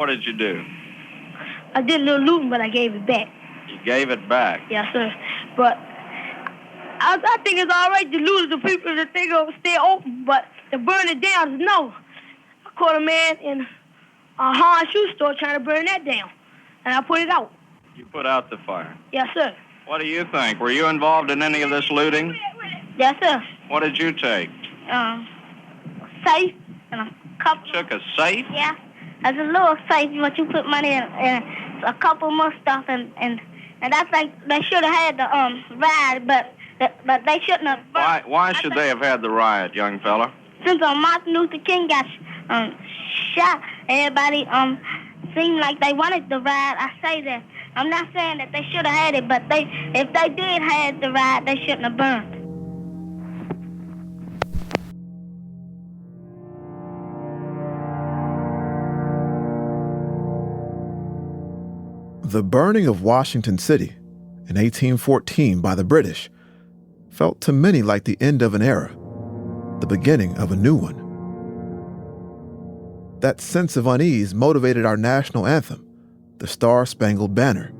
What did you do? I did a little looting, but I gave it back. You gave it back? Yes, sir. But I think it's all right to lose the people that they gonna stay open, but to burn it down, no. I caught a man in a Hans shoe store trying to burn that down, and I put it out. You put out the fire? Yes, sir. What do you think? Were you involved in any of this looting? Yes, sir. What did you take? Safe and a couple. Took a safe? Yeah. That's a little safe, but you put money in, and a couple more stuff, and I think they should have had the ride, but they shouldn't have. Why should they have had the riot, young fella? Since Martin Luther King got shot, everybody seemed like they wanted the ride. I say that. I'm not saying that they should have had it, but if they did have the ride, they shouldn't have burned. The burning of Washington City in 1814 by the British felt to many like the end of an era, the beginning of a new one. That sense of unease motivated our national anthem, the Star-Spangled Banner.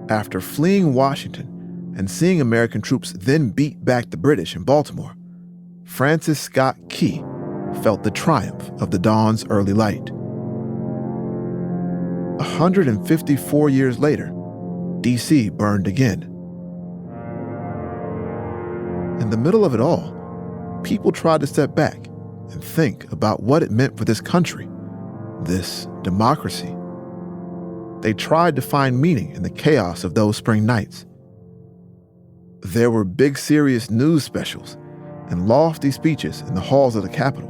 After fleeing Washington and seeing American troops then beat back the British in Baltimore, Francis Scott Key felt the triumph of the dawn's early light. 154 years later, D.C. burned again. In the middle of it all, people tried to step back and think about what it meant for this country, this democracy. They tried to find meaning in the chaos of those spring nights. There were big, serious news specials and lofty speeches in the halls of the Capitol.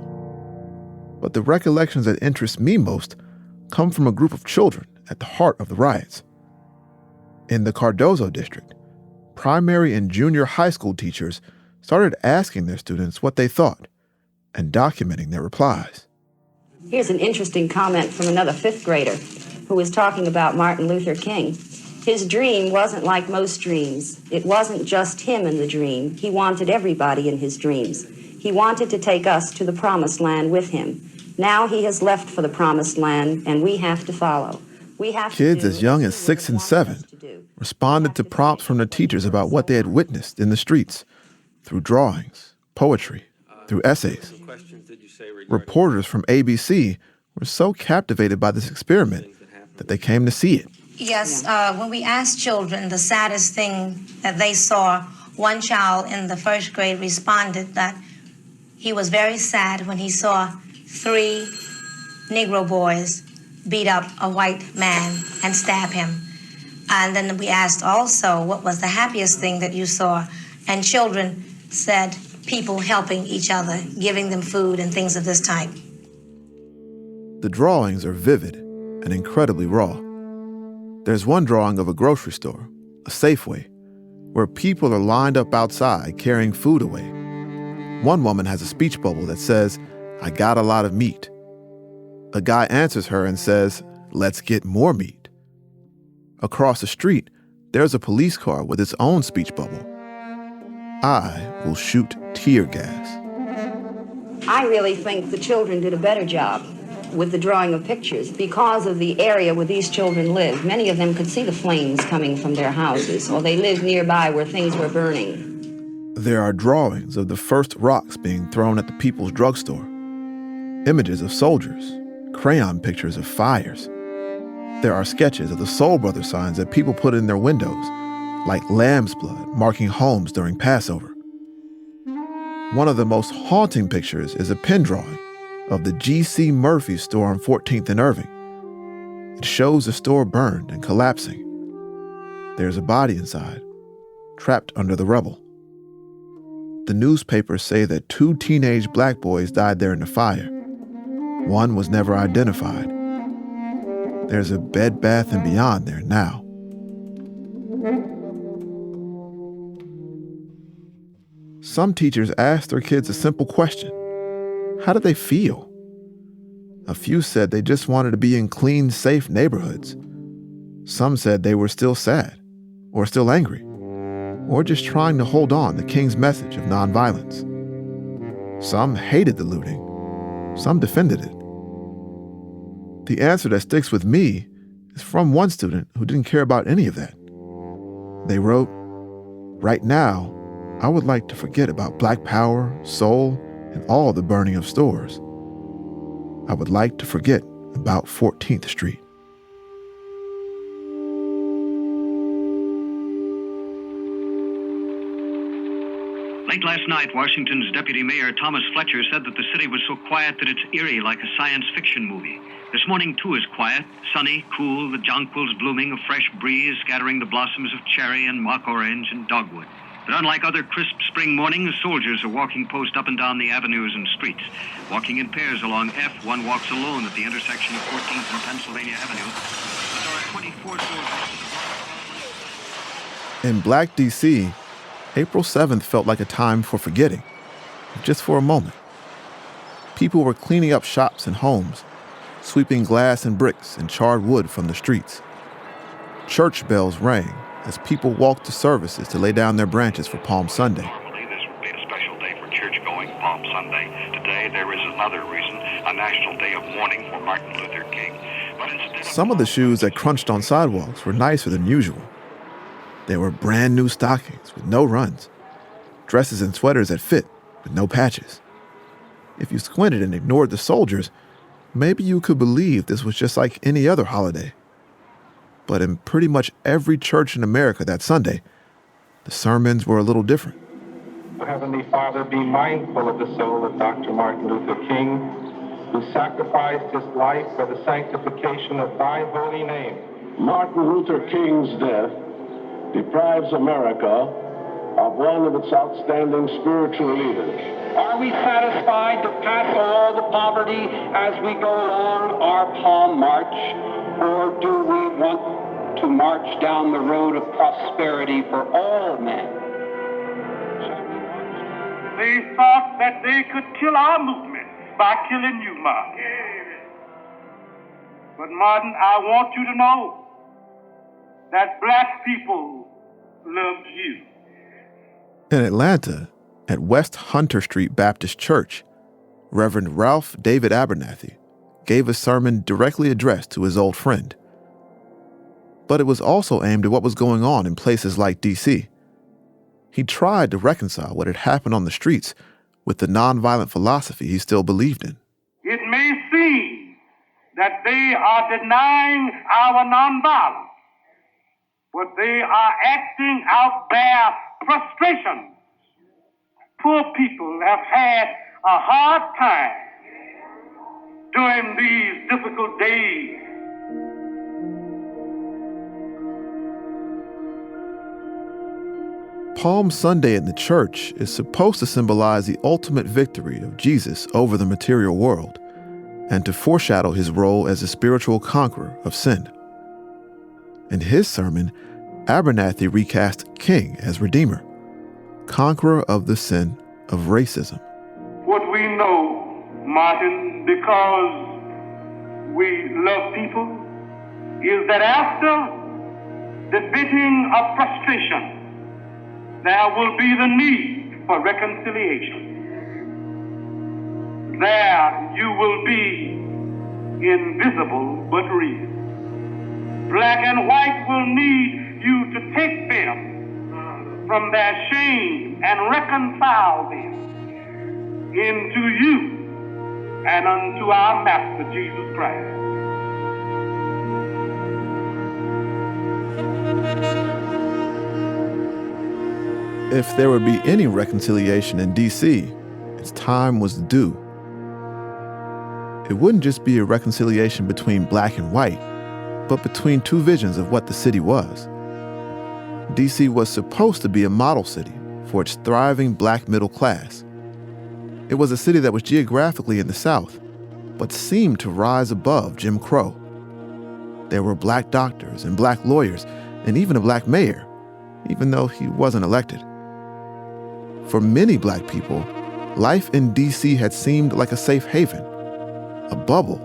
But the recollections that interest me most come from a group of children at the heart of the riots. In the Cardozo district, primary and junior high school teachers started asking their students what they thought and documenting their replies. Here's an interesting comment from another fifth grader who was talking about Martin Luther King. His dream wasn't like most dreams. It wasn't just him in the dream. He wanted everybody in his dreams. He wanted to take us to the promised land with him. Now he has left for the promised land, and we have to follow. Kids as young as 6 and 7 responded to prompts from the teachers about what they had witnessed in the streets, through drawings, poetry, through essays. Reporters from ABC were so captivated by this experiment that they came to see it. Yes, when we asked children the saddest thing that they saw, one child in the first grade responded that he was very sad when he saw 3 Negro boys beat up a white man and stab him. And then we asked also, what was the happiest thing that you saw? And children said, people helping each other, giving them food and things of this type. The drawings are vivid and incredibly raw. There's one drawing of a grocery store, a Safeway, where people are lined up outside carrying food away. One woman has a speech bubble that says, "I got a lot of meat." A guy answers her and says, "Let's get more meat." Across the street, there's a police car with its own speech bubble. "I will shoot tear gas." I really think the children did a better job with the drawing of pictures because of the area where these children live. Many of them could see the flames coming from their houses, or they lived nearby where things were burning. There are drawings of the first rocks being thrown at the People's Drugstore, images of soldiers, crayon pictures of fires. There are sketches of the Soul Brothers signs that people put in their windows, like lamb's blood marking homes during Passover. One of the most haunting pictures is a pen drawing of the G.C. Murphy store on 14th and Irving. It shows the store burned and collapsing. There's a body inside, trapped under the rubble. The newspapers say that 2 teenage black boys died there in the fire. One was never identified. There's a Bed Bath & Beyond there now. Some teachers asked their kids a simple question. How did they feel? A few said they just wanted to be in clean, safe neighborhoods. Some said they were still sad, or still angry, or just trying to hold on to King's message of nonviolence. Some hated the looting. Some defended it. The answer that sticks with me is from one student who didn't care about any of that. They wrote, "Right now, I would like to forget about Black Power, soul, and all the burning of stores. I would like to forget about 14th Street." Late last night, Washington's Deputy Mayor Thomas Fletcher said that the city was so quiet that it's eerie like a science fiction movie. This morning, too, is quiet, sunny, cool, the jonquils blooming, a fresh breeze scattering the blossoms of cherry and mock orange and dogwood. But unlike other crisp spring mornings, soldiers are walking post up and down the avenues and streets. Walking in pairs along F, one walks alone at the intersection of 14th and Pennsylvania Avenue. But there are 24 soldiers. In Black D.C., April 7th felt like a time for forgetting, just for a moment. People were cleaning up shops and homes, sweeping glass and bricks and charred wood from the streets. Church bells rang as people walked to services to lay down their branches for Palm Sunday. Normally, this would be a special day for church-going, Palm Sunday. Today, there is another reason, a national day of mourning for Martin Luther King. But instead Some of the shoes that crunched on sidewalks were nicer than usual. There were brand new stockings with no runs, dresses and sweaters that fit with no patches. If you squinted and ignored the soldiers, maybe you could believe this was just like any other holiday. But in pretty much every church in America that Sunday, the sermons were a little different. Heavenly Father, be mindful of the soul of Dr. Martin Luther King, who sacrificed his life for the sanctification of thy holy name. Martin Luther King's death deprives America of one of its outstanding spiritual leaders. Are we satisfied to pass all the poverty as we go along our Palm March, or do we want to march down the road of prosperity for all men? They thought that they could kill our movement by killing you, Martin. But Martin, I want you to know that black people loved you. In Atlanta, at West Hunter Street Baptist Church, Reverend Ralph David Abernathy gave a sermon directly addressed to his old friend. But it was also aimed at what was going on in places like D.C. He tried to reconcile what had happened on the streets with the nonviolent philosophy he still believed in. It may seem that they are denying our nonviolence, but they are acting out their frustration. Poor people have had a hard time during these difficult days. Palm Sunday in the church is supposed to symbolize the ultimate victory of Jesus over the material world and to foreshadow his role as a spiritual conqueror of sin. In his sermon, Abernathy recast King as Redeemer, conqueror of the sin of racism. What we know, Martin, because we love people, is that after the biting of frustration, there will be the need for reconciliation. There you will be invisible but real. Black and white will need you to take them from their shame and reconcile them into you and unto our Master Jesus Christ. If there would be any reconciliation in D.C., its time was due. It wouldn't just be a reconciliation between black and white, but between two visions of what the city was. D.C. was supposed to be a model city for its thriving black middle class. It was a city that was geographically in the South, but seemed to rise above Jim Crow. There were black doctors and black lawyers, and even a black mayor, even though he wasn't elected. For many black people, life in D.C. had seemed like a safe haven, a bubble.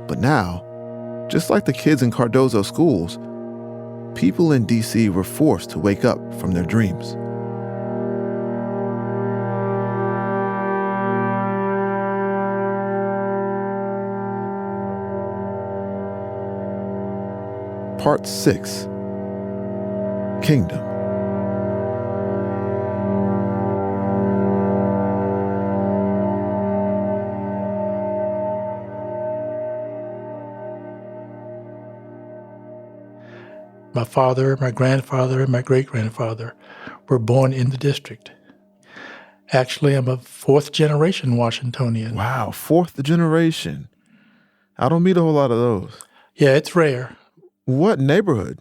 But now, just like the kids in Cardozo schools, people in D.C. were forced to wake up from their dreams. Part 6. Kingdom. My father, my grandfather, and my great-grandfather were born in the district. Actually, I'm a fourth-generation Washingtonian. Wow, fourth generation. I don't meet a whole lot of those. Yeah, it's rare. What neighborhood?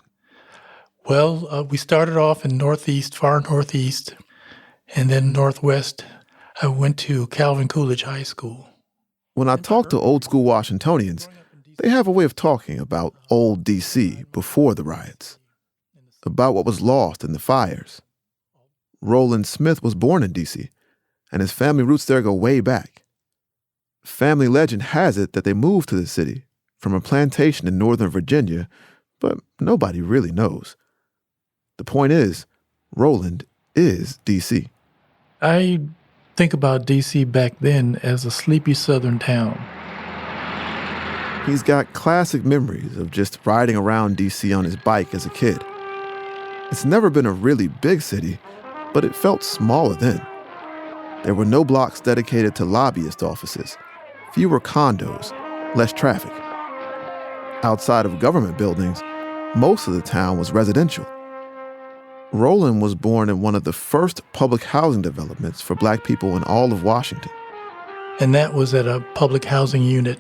Well, we started off in northeast, far northeast, and then northwest. I went to Calvin Coolidge High School. When I talk to old school Washingtonians, they have a way of talking about old D.C. before the riots, about what was lost in the fires. Roland Smith was born in D.C., and his family roots there go way back. Family legend has it that they moved to the city from a plantation in Northern Virginia, but nobody really knows. The point is, Roland is D.C. I think about D.C. back then as a sleepy southern town. He's got classic memories of just riding around D.C. on his bike as a kid. It's never been a really big city, but it felt smaller then. There were no blocks dedicated to lobbyist offices, fewer condos, less traffic. Outside of government buildings, most of the town was residential. Roland was born in one of the first public housing developments for Black people in all of Washington. And that was at a public housing unit,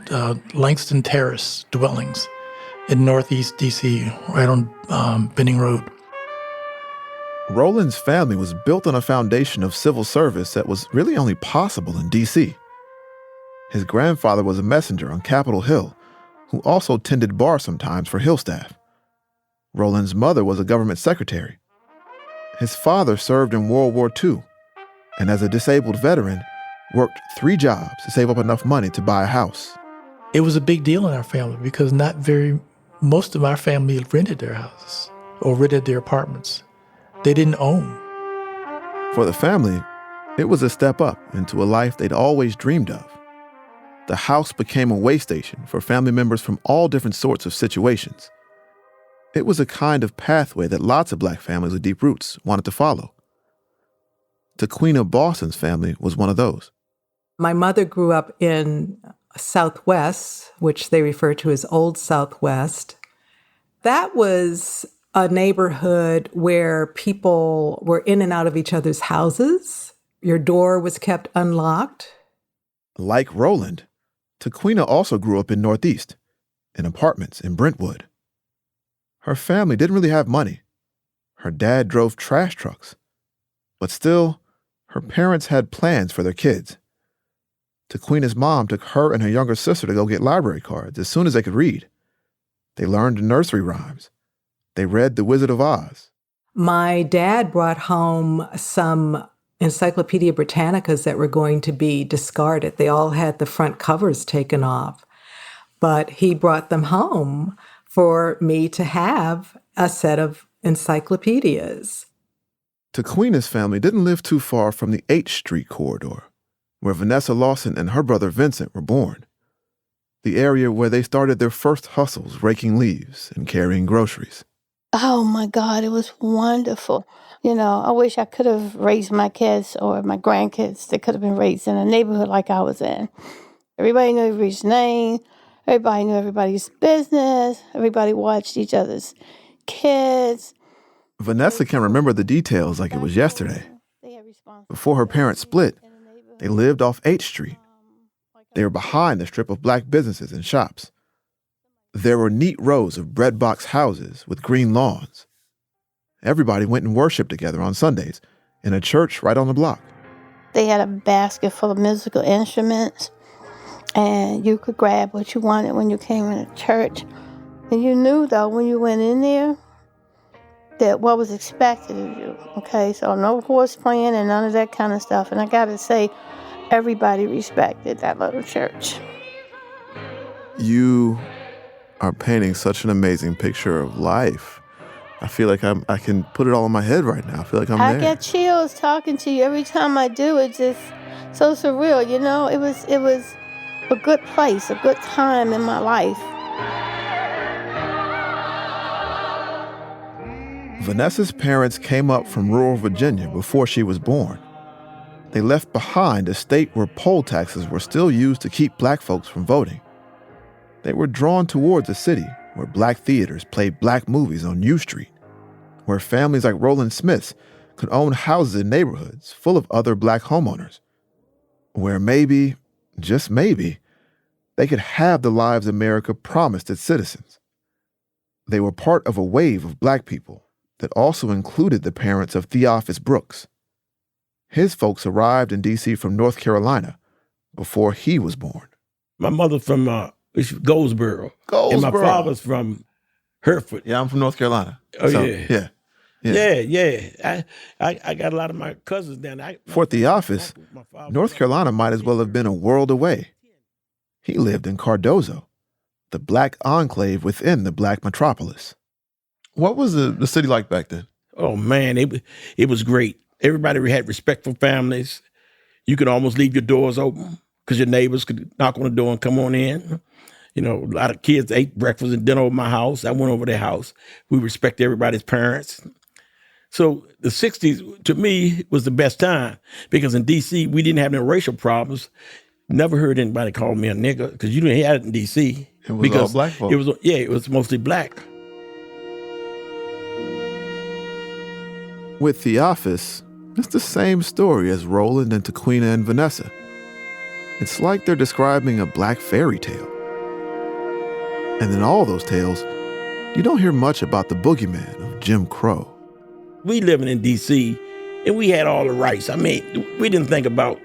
Langston Terrace dwellings in northeast D.C., right on Benning Road. Roland's family was built on a foundation of civil service that was really only possible in D.C. His grandfather was a messenger on Capitol Hill, who also tended bar sometimes for Hill staff. Roland's mother was a government secretary. His father served in World War II, and as a disabled veteran, worked 3 jobs to save up enough money to buy a house. It was a big deal in our family because most of our family rented their houses or rented their apartments. They didn't own. For the family, it was a step up into a life they'd always dreamed of. The house became a way station for family members from all different sorts of situations. It was a kind of pathway that lots of Black families with deep roots wanted to follow. Tequina Boston's family was one of those. My mother grew up in Southwest, which they refer to as Old Southwest. That was a neighborhood where people were in and out of each other's houses. Your door was kept unlocked. Like Roland, Tequina also grew up in Northeast, in apartments in Brentwood. Her family didn't really have money. Her dad drove trash trucks. But still, her parents had plans for their kids. Tequina's mom took her and her younger sister to go get library cards as soon as they could read. They learned nursery rhymes. They read The Wizard of Oz. My dad brought home some Encyclopedia Britannicas that were going to be discarded. They all had the front covers taken off. But he brought them home for me to have a set of encyclopedias. Tequina's family didn't live too far from the H Street corridor, where Vanessa Lawson and her brother Vincent were born. The area where they started their first hustles raking leaves and carrying groceries. Oh my God, it was wonderful. You know, I wish I could have raised my kids or my grandkids that could have been raised in a neighborhood like I was in. Everybody knew everybody's name. Everybody knew everybody's business. Everybody watched each other's kids. Vanessa can remember the details like it was yesterday. Before her parents split, they lived off H Street. They were behind the strip of Black businesses and shops. There were neat rows of bread box houses with green lawns. Everybody went and worshiped together on Sundays in a church right on the block. They had a basket full of musical instruments, and you could grab what you wanted when you came into church. And you knew, though, when you went in there, that what was expected of you, okay? So no horse playing and none of that kind of stuff. And I got to say, everybody respected that little church. You are painting such an amazing picture of life. I feel like I can put it all in my head right now. I feel like I'm there. I get chills talking to you every time I do. It's just so surreal, you know? It was a good place, a good time in my life. Vanessa's parents came up from rural Virginia before she was born. They left behind a state where poll taxes were still used to keep black folks from voting. They were drawn towards a city where black theaters played black movies on U Street, where families like Roland Smith's could own houses in neighborhoods full of other black homeowners, where maybe, just maybe, they could have the lives America promised its citizens. They were part of a wave of black people that also included the parents of Theophis Brooks. His folks arrived in D.C. from North Carolina before he was born. My mother's from Goldsboro. And my father's from Hereford. Yeah, I'm from North Carolina. Oh, so, yeah. Yeah. I got a lot of my cousins down there. For Theophis, North Carolina might as well have been a world away. He lived in Cardozo, the black enclave within the black metropolis. What was the city like back then? Oh, man, it was great. Everybody had respectful families. You could almost leave your doors open because your neighbors could knock on the door and come on in. You know, a lot of kids ate breakfast and dinner over my house. I went over their house. We respect everybody's parents. So the 60s, to me, was the best time because in D.C., we didn't have any racial problems. Never heard anybody call me a nigger because you didn't have it in D.C. It was all black folks. It was mostly black. With Theophis, it's the same story as Roland and Tequina and Vanessa. It's like they're describing a black fairy tale. And in all those tales, you don't hear much about the boogeyman of Jim Crow. We living in D.C., and we had all the rights. I mean, we didn't think about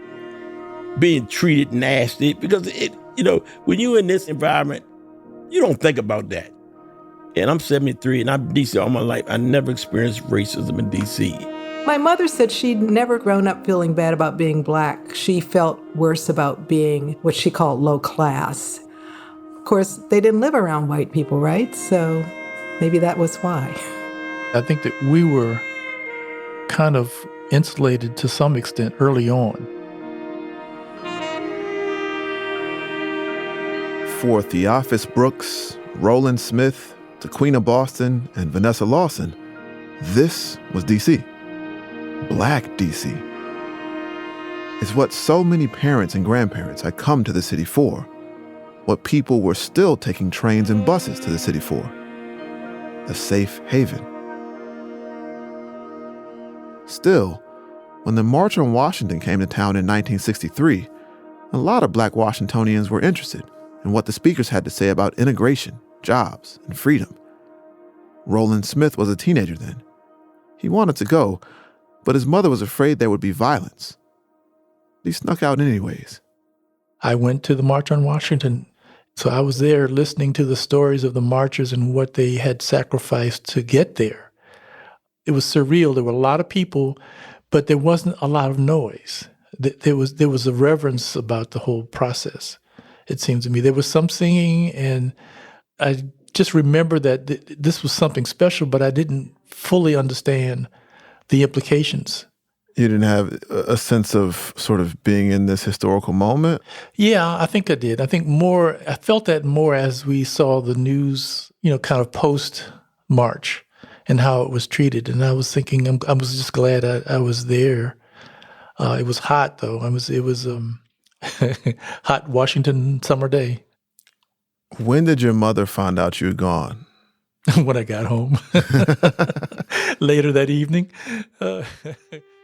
being treated nasty because, when you're in this environment, you don't think about that. And I'm 73, and I'm in D.C. all my life. I never experienced racism in D.C. My mother said she'd never grown up feeling bad about being black. She felt worse about being what she called low class. Of course, they didn't live around white people, right? So maybe that was why. I think that we were kind of insulated to some extent early on. For Theophis Brooks, Roland Smith, Tequina Boston, and Vanessa Lawson, this was D.C. Black D.C. It's what so many parents and grandparents had come to the city for, what people were still taking trains and buses to the city for, a safe haven. Still, when the March on Washington came to town in 1963, a lot of black Washingtonians were interested in what the speakers had to say about integration, jobs, and freedom. Roland Smith was a teenager then. He wanted to go, but his mother was afraid there would be violence. He snuck out anyways. I went to the March on Washington, so I was there listening to the stories of the marchers and what they had sacrificed to get there. It was surreal. There were a lot of people, but there wasn't a lot of noise. There was a reverence about the whole process, it seems to me. There was some singing, and I just remember that this was something special, but I didn't fully understand the implications. You didn't have a sense of sort of being in this historical moment? Yeah, I think I did. I felt that more as we saw the news, kind of post-March and how it was treated. And I was thinking, I was just glad I was there. It was hot, though. It was hot Washington summer day. When did your mother find out you had gone? When I got home. Later that evening.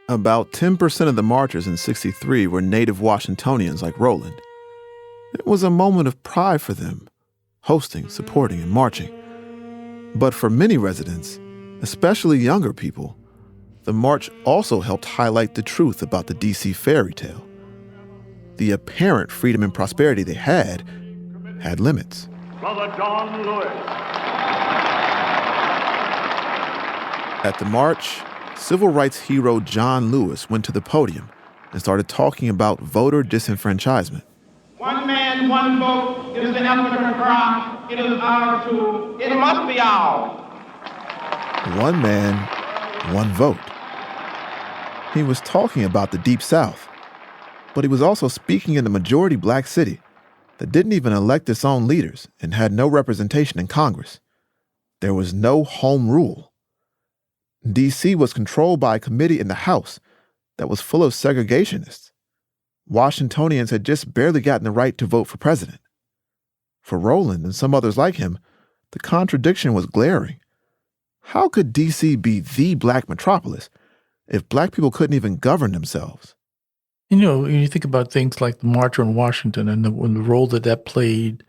About 10% of the marchers in '63 were native Washingtonians like Roland. It was a moment of pride for them, hosting, supporting, and marching. But for many residents, especially younger people, the march also helped highlight the truth about the D.C. fairy tale. The apparent freedom and prosperity they had limits. Brother John Lewis. At the march, civil rights hero John Lewis went to the podium and started talking about voter disenfranchisement. One man, one vote. It is an African cry. It is our too. It must be ours. One man, one vote. He was talking about the Deep South, but he was also speaking in a majority black city that didn't even elect its own leaders and had no representation in Congress. There was no home rule. D.C. was controlled by a committee in the House that was full of segregationists. Washingtonians had just barely gotten the right to vote for president. For Rowland and some others like him, the contradiction was glaring. How could D.C. be the black metropolis if black people couldn't even govern themselves? You know, when you think about things like the March on Washington and the role that played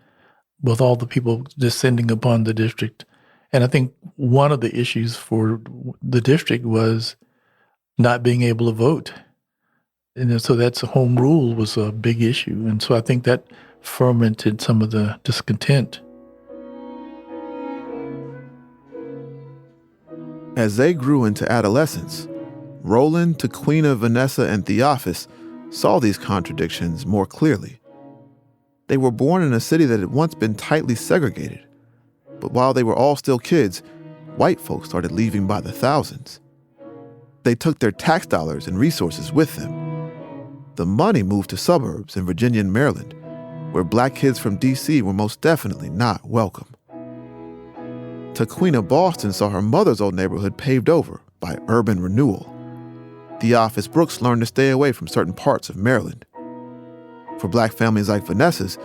with all the people descending upon the district. And I think one of the issues for the district was not being able to vote. And so that's home rule was a big issue. And so I think that fermented some of the discontent. As they grew into adolescence, Rowland, Taquina, Vanessa, and Theophis saw these contradictions more clearly. They were born in a city that had once been tightly segregated. But while they were all still kids, white folks started leaving by the thousands. They took their tax dollars and resources with them. The money moved to suburbs in Virginia and Maryland, where black kids from D.C. were most definitely not welcome. Taquina Boston saw her mother's old neighborhood paved over by urban renewal. Theophis Brooks learned to stay away from certain parts of Maryland. For black families like Vanessa's,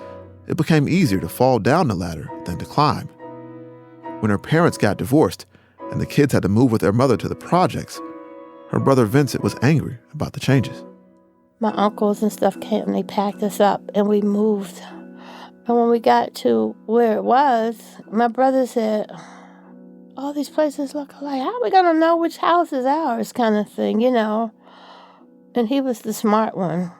it became easier to fall down the ladder than to climb. When her parents got divorced and the kids had to move with their mother to the projects, her brother Vincent was angry about the changes. My uncles and stuff came and they packed us up and we moved. And when we got to where it was, my brother said, all these places look alike. How are we going to know which house is ours kind of thing, you know? And he was the smart one.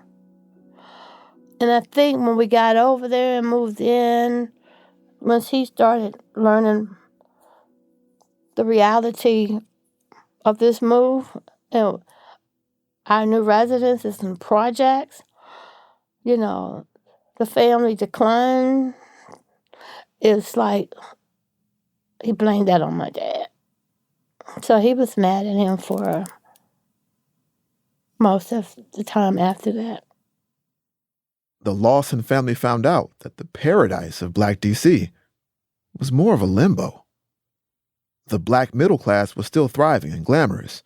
And I think when we got over there and moved in, once he started learning the reality of this move, and our new residences and projects, you know, the family decline, it's like he blamed that on my dad. So he was mad at him for most of the time after that. The Lawson family found out that the paradise of Black D.C. was more of a limbo. The black middle class was still thriving and glamorous,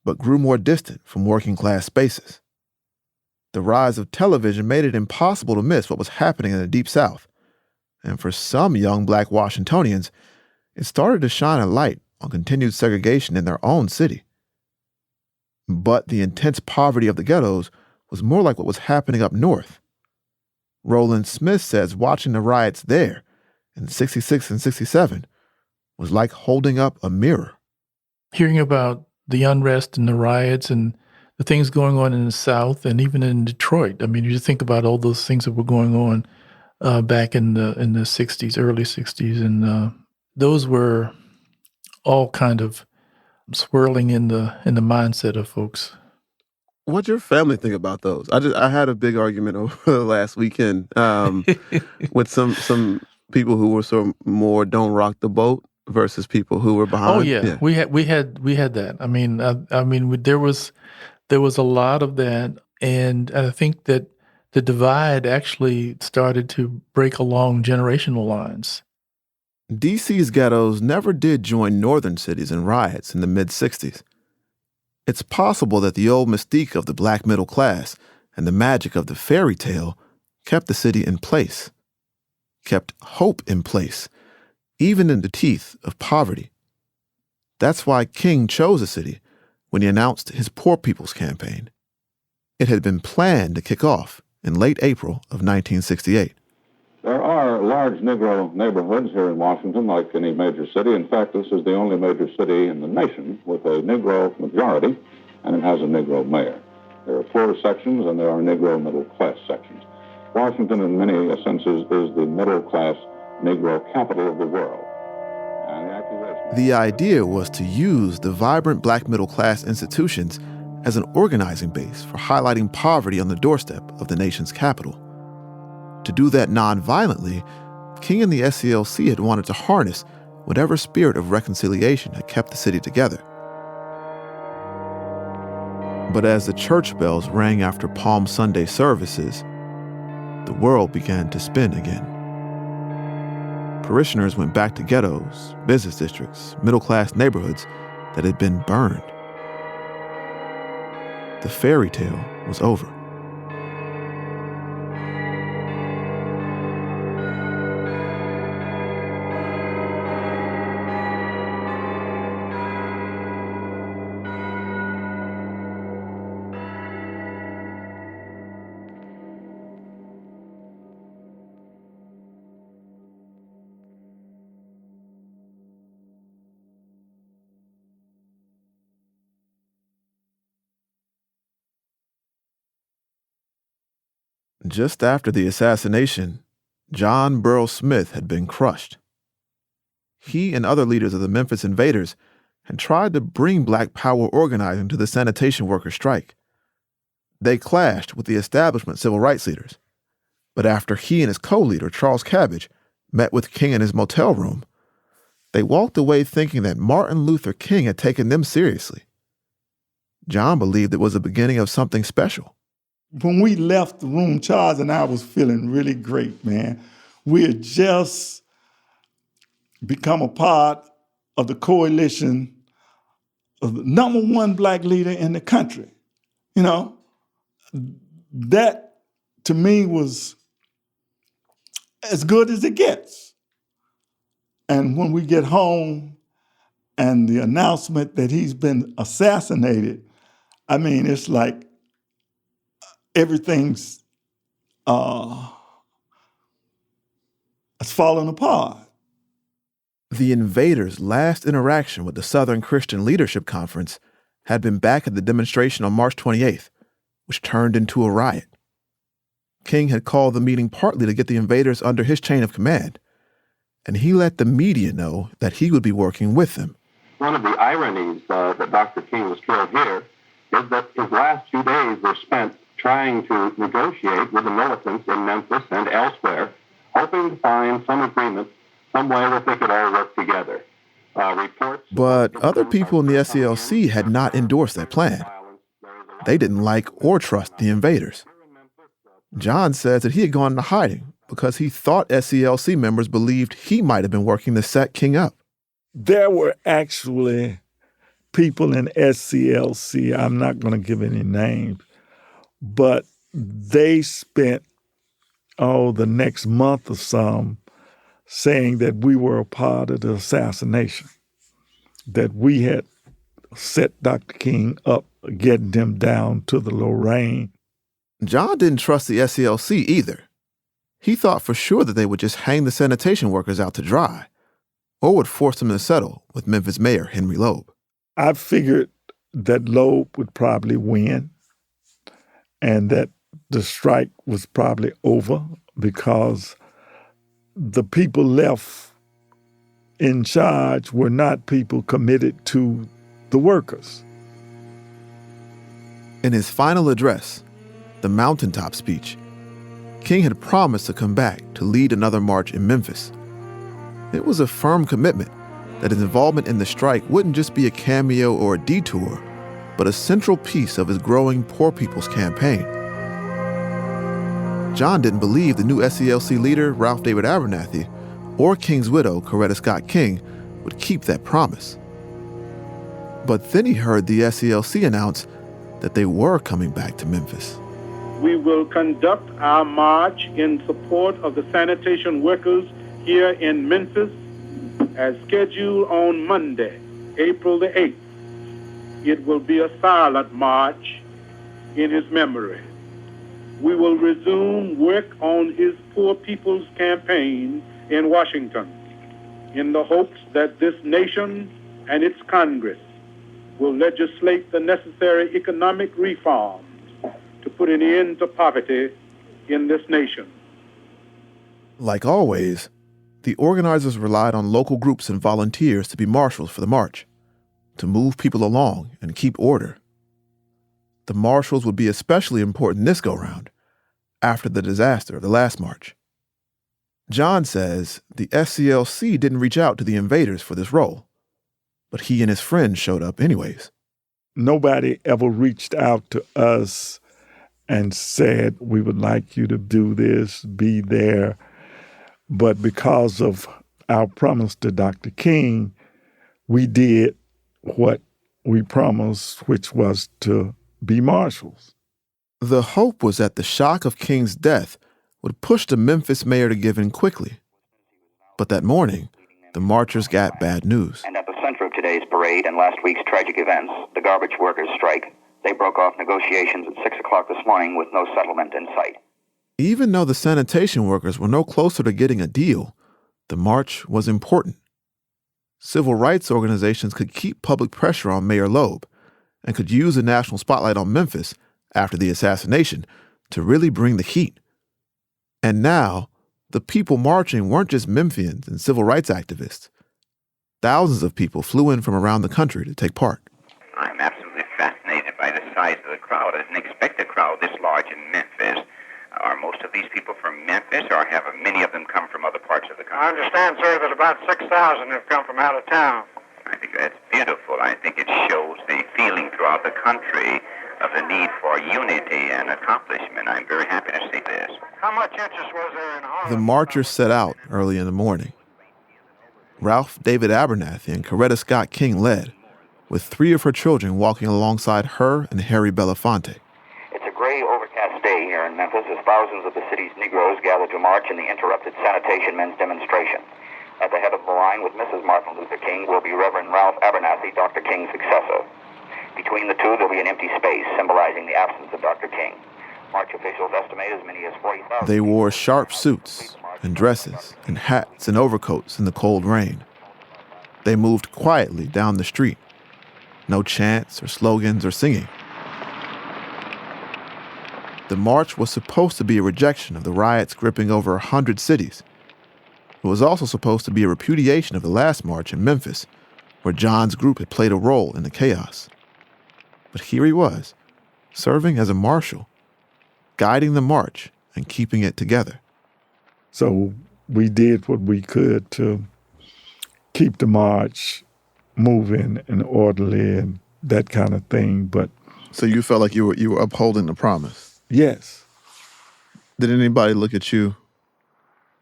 but grew more distant from working class spaces. The rise of television made it impossible to miss what was happening in the Deep South. And for some young black Washingtonians, it started to shine a light on continued segregation in their own city. But the intense poverty of the ghettos was more like what was happening up north. Roland Smith says watching the riots there in 66 and 67 was like holding up a mirror. Hearing about the unrest and the riots and the things going on in the South and even in Detroit. I mean, you just think about all those things that were going on back in the 60s, early 60s, and those were all kind of swirling in the mindset of folks. What'd your family think about those? I had a big argument over the last weekend with some people who were sort of more don't rock the boat versus people who were behind. Oh yeah. We had that. I mean, there was a lot of that, and I think that the divide actually started to break along generational lines. D.C.'s ghettos never did join northern cities in riots in the mid-'60s. It's possible that the old mystique of the black middle class and the magic of the fairy tale kept the city in place, kept hope in place, even in the teeth of poverty. That's why King chose the city when he announced his Poor People's Campaign. It had been planned to kick off in late April of 1968. There are large Negro neighborhoods here in Washington, like any major city. In fact, this is the only major city in the nation with a Negro majority, and it has a Negro mayor. There are poor sections, and there are Negro middle-class sections. Washington, in many senses, is the middle-class Negro capital of the world. The idea was to use the vibrant black middle-class institutions as an organizing base for highlighting poverty on the doorstep of the nation's capital. To do that non-violently, King and the SCLC had wanted to harness whatever spirit of reconciliation had kept the city together. But as the church bells rang after Palm Sunday services, the world began to spin again. Parishioners went back to ghettos, business districts, middle-class neighborhoods, that had been burned. The fairy tale was over. Just after the assassination, John Burroughs Smith had been crushed. He and other leaders of the Memphis Invaders had tried to bring Black Power organizing to the sanitation workers' strike. They clashed with the establishment civil rights leaders. But after he and his co-leader, Charles Cabbage, met with King in his motel room, they walked away thinking that Martin Luther King had taken them seriously. John believed it was the beginning of something special. When we left the room, Charles and I was feeling really great, man. We had just become a part of the coalition of the number one Black leader in the country. You know, that to me was as good as it gets. And when we get home and the announcement that he's been assassinated, I mean, it's like everything's it's falling apart. The Invaders' last interaction with the Southern Christian Leadership Conference had been back at the demonstration on March 28th, which turned into a riot. King had called the meeting partly to get the Invaders under his chain of command, and he let the media know that he would be working with them. One of the ironies that Dr. King was killed here is that his last 2 days were spent trying to negotiate with the militants in Memphis and elsewhere, hoping to find some agreement, some way that they could all work together. But other people in the SCLC had not endorsed that plan. They didn't like or trust the Invaders. John says that he had gone into hiding because he thought SCLC members believed he might have been working to set King up. There were actually people in SCLC, I'm not going to give any names, but they spent, the next month or some saying that we were a part of the assassination, that we had set Dr. King up, getting him down to the Lorraine. John didn't trust the SCLC either. He thought for sure that they would just hang the sanitation workers out to dry, or would force them to settle with Memphis Mayor Henry Loeb. I figured that Loeb would probably win and that the strike was probably over because the people left in charge were not people committed to the workers. In his final address, the mountaintop speech, King had promised to come back to lead another march in Memphis. It was a firm commitment that his involvement in the strike wouldn't just be a cameo or a detour, but a central piece of his growing Poor People's Campaign. John didn't believe the new SCLC leader, Ralph David Abernathy, or King's widow, Coretta Scott King, would keep that promise. But then he heard the SCLC announce that they were coming back to Memphis. We will conduct our march in support of the sanitation workers here in Memphis as scheduled on Monday, April the 8th. It will be a silent march in his memory. We will resume work on his Poor People's Campaign in Washington in the hopes that this nation and its Congress will legislate the necessary economic reforms to put an end to poverty in this nation. Like always, the organizers relied on local groups and volunteers to be marshals for the march, to move people along and keep order. The marshals would be especially important this go-round, after the disaster of the last march. John says the SCLC didn't reach out to the Invaders for this role, but he and his friends showed up anyways. Nobody ever reached out to us and said, we would like you to do this, be there. But because of our promise to Dr. King, we did what we promised, which was to be marshals. The hope was that the shock of King's death would push the Memphis mayor to give in quickly. But that morning, the marchers got bad news. And at the center of today's parade and last week's tragic events, the garbage workers' strike, they broke off negotiations at 6 o'clock this morning with no settlement in sight. Even though the sanitation workers were no closer to getting a deal, the march was important. Civil rights organizations could keep public pressure on Mayor Loeb and could use the national spotlight on Memphis after the assassination to really bring the heat. And now, the people marching weren't just Memphians and civil rights activists. Thousands of people flew in from around the country to take part. I'm absolutely fascinated by the size of the crowd. I didn't expect a crowd this large in Memphis. Are most of these people from Memphis, or have many of them come from other parts of the country? I understand, sir, that about 6,000 have come from out of town. I think that's beautiful. I think it shows the feeling throughout the country of the need for unity and accomplishment. I'm very happy to see this. How much interest was there in Harlem? The marchers set out early in the morning. Ralph David Abernathy and Coretta Scott King led, with 3 of her children walking alongside her and Harry Belafonte. It's a gray, overcast day here in Memphis as thousands of the city's Negroes gather to march in the interrupted sanitation men's demonstration. At the head of the line with Mrs. Martin Luther King will be Reverend Ralph Abernathy, Dr. King's successor. Between the two, there'll be an empty space symbolizing the absence of Dr. King. March officials estimate as many as 40,000. They wore sharp suits and dresses and hats and overcoats in the cold rain. They moved quietly down the street. No chants or slogans or singing. The march was supposed to be a rejection of the riots gripping over 100 cities. It was also supposed to be a repudiation of the last march in Memphis, where John's group had played a role in the chaos. But here he was, serving as a marshal, guiding the march and keeping it together. So we did what we could to keep the march moving and orderly and that kind of thing. But so you felt like you were upholding the promise? Yes. Did anybody look at you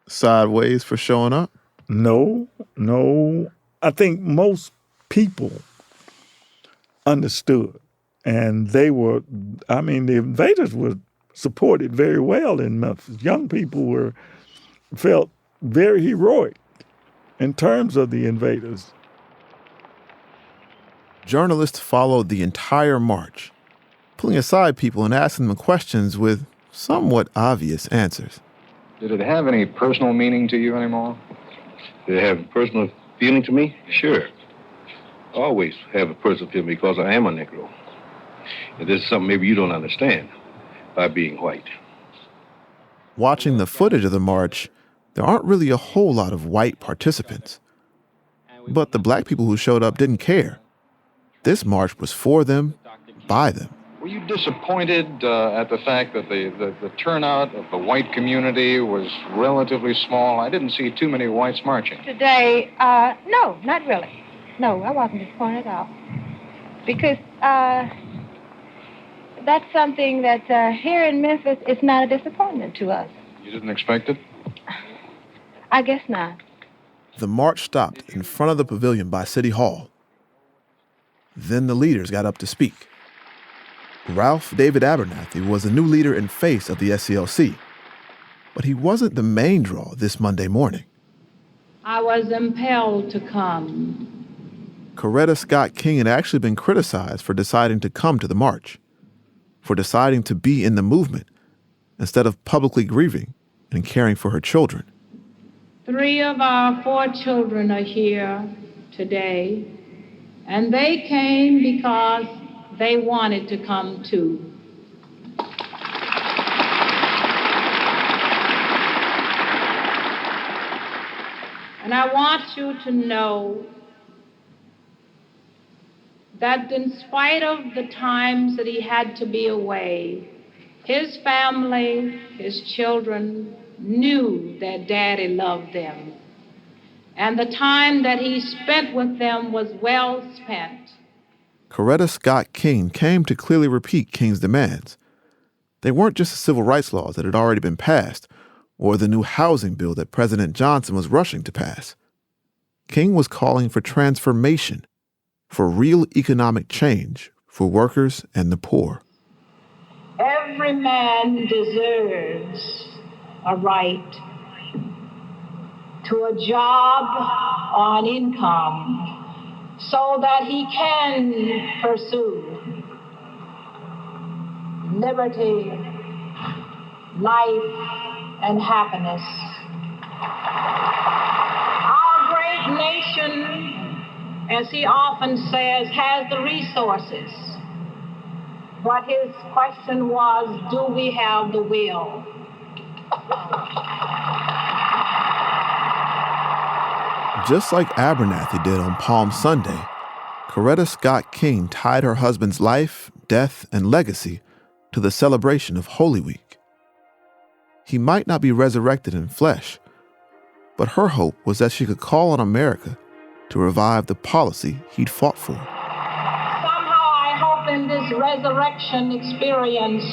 sideways for showing up? No. I think most people understood. And they were, the invaders were supported very well in Memphis. Young people felt very heroic in terms of the invaders. Journalists followed the entire march, pulling aside people and asking them questions with somewhat obvious answers. Did it have any personal meaning to you anymore? Did it have personal feeling to me? Sure. Always have a personal feeling because I am a Negro. And this is something maybe you don't understand by being white. Watching the footage of the march, there aren't really a whole lot of white participants. But the black people who showed up didn't care. This march was for them, by them. Were you disappointed at the fact that the turnout of the white community was relatively small? I didn't see too many whites marching. Today, no, not really. No, I wasn't disappointed at all. Because that's something that here in Memphis, it's not a disappointment to us. You didn't expect it? I guess not. The march stopped in front of the pavilion by City Hall. Then the leaders got up to speak. Ralph David Abernathy was the new leader and face of the SCLC, but he wasn't the main draw this Monday morning. I was impelled to come. Coretta Scott King had actually been criticized for deciding to come to the march, for deciding to be in the movement instead of publicly grieving and caring for her children. 3 of our 4 children are here today, and they came because they wanted to come too. And I want you to know that in spite of the times that he had to be away, his family, his children, knew that Daddy loved them. And the time that he spent with them was well spent. Coretta Scott King came to clearly repeat King's demands. They weren't just the civil rights laws that had already been passed, or the new housing bill that President Johnson was rushing to pass. King was calling for transformation, for real economic change for workers and the poor. Every man deserves a right to a job or an income so that he can pursue liberty, life, and happiness. Our great nation, as he often says, has the resources. What his question was, do we have the will? Just like Abernathy did on Palm Sunday, Coretta Scott King tied her husband's life, death, and legacy to the celebration of Holy Week. He might not be resurrected in flesh, but her hope was that she could call on America to revive the policy he'd fought for. In this resurrection experience,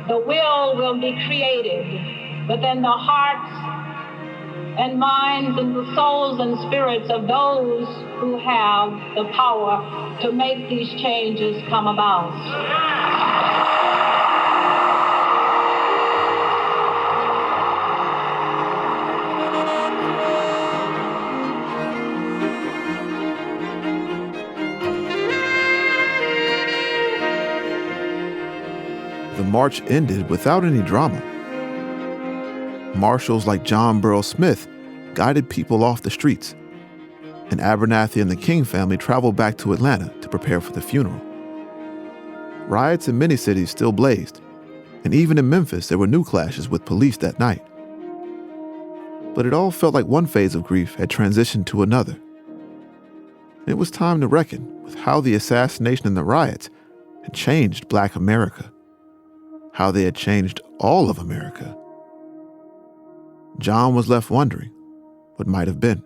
the will be created within the hearts and minds and the souls and spirits of those who have the power to make these changes come about. The march ended without any drama. Marshals like John Burroughs Smith guided people off the streets, and Abernathy and the King family traveled back to Atlanta to prepare for the funeral. Riots in many cities still blazed, and even in Memphis there were new clashes with police that night. But it all felt like one phase of grief had transitioned to another. It was time to reckon with how the assassination and the riots had changed Black America. How they had changed all of America. John was left wondering what might have been.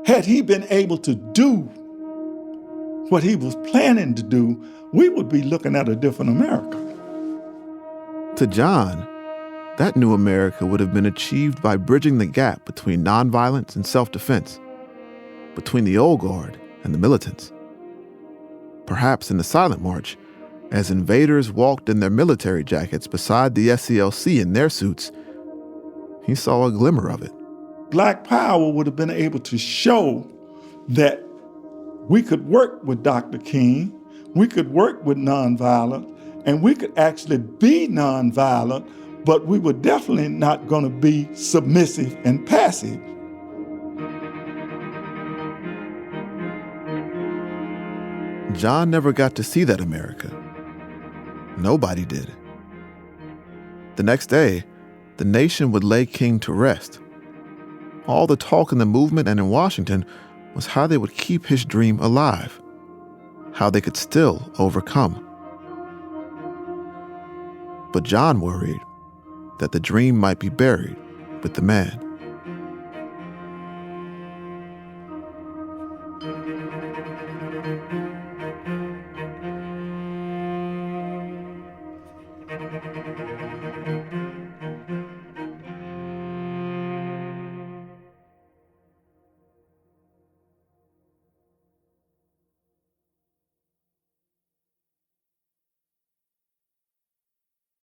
Had he been able to do what he was planning to do, we would be looking at a different America. To John, that new America would have been achieved by bridging the gap between nonviolence and self-defense, between the old guard and the militants. Perhaps in the silent march, as invaders walked in their military jackets beside the SCLC in their suits, he saw a glimmer of it. Black Power would have been able to show that we could work with Dr. King, we could work with nonviolence, and we could actually be nonviolent, but we were definitely not going to be submissive and passive. John never got to see that America. Nobody did. The next day, the nation would lay King to rest. All the talk in the movement and in Washington was how they would keep his dream alive, how they could still overcome. But John worried that the dream might be buried with the man.